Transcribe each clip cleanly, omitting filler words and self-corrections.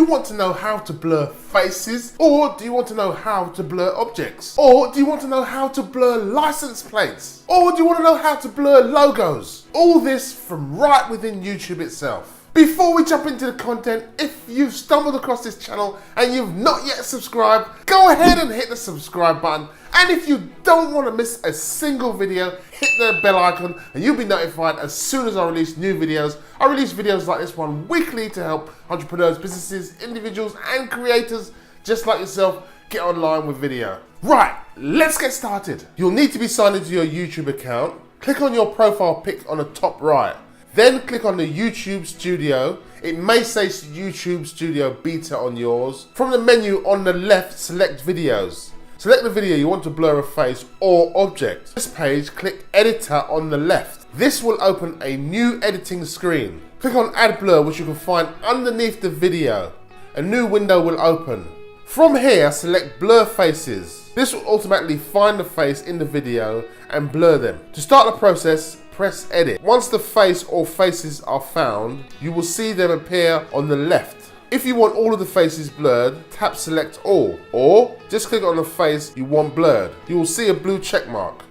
you want to know how to blur faces? Or do you want to know how to blur objects? Or do you want to know how to blur license plates? Or do you want to know how to blur logos? All this from right within YouTube itself. Before we jump into the content, if you've stumbled across this channel and you've not yet subscribed, go ahead and hit the subscribe button. And if you don't want to miss a single video, hit the bell icon and you'll be notified as soon as I release new videos. I release videos like this one weekly to help entrepreneurs, businesses, individuals and creators just like yourself get online with video. Right, let's get started. You'll need to be signed into your YouTube account. Click on your profile pic on the top right. Then click on the YouTube Studio. It may say YouTube Studio Beta on yours. From the menu on the left, select videos. Select the video you want to blur a face or object. This page, click Editor on the left. This will open a new editing screen. Click on Add Blur, which you can find underneath the video. A new window will open. From here, select Blur Faces. This will automatically find the face in the video and blur them. To start the process, press Edit. Once the face or faces are found, you will see them appear on the left. If you want all of the faces blurred, tap Select All, or just click on the face you want blurred. You will see a blue check mark.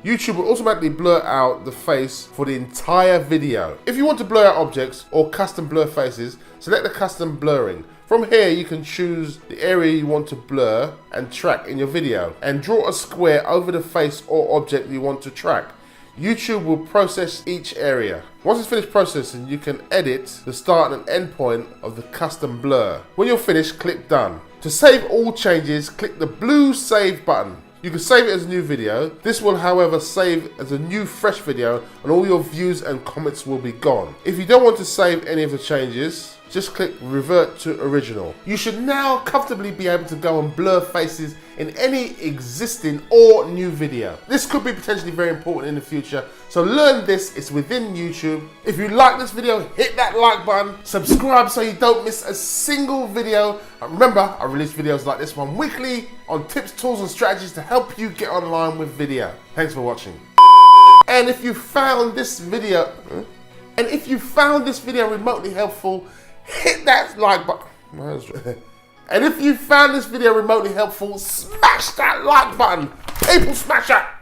YouTube will automatically blur out the face for the entire video. If you want to blur out objects or custom blur faces, select the custom blurring. From here you can choose the area you want to blur and track in your video and draw a square over the face or object you want to track. YouTube will process each area. Once it's finished processing, you can edit the start and end point of the custom blur. When you're finished, click Done. To save all changes, click the blue Save button. You can save it as a new video. This will, however, save as a new fresh video and all your views and comments will be gone. If you don't want to save any of the changes, just click Revert to Original. You should now comfortably be able to go and blur faces in any existing or new video. This could be potentially very important in the future, so learn this. It's within YouTube. If you like this video, hit that like button, subscribe so you don't miss a single video. And remember, I release videos like this one weekly on tips, tools and strategies to help you get online with video. Thanks for watching. And if you found this video remotely helpful, hit that like button. And if you found this video remotely helpful, smash that like button. People, smash that.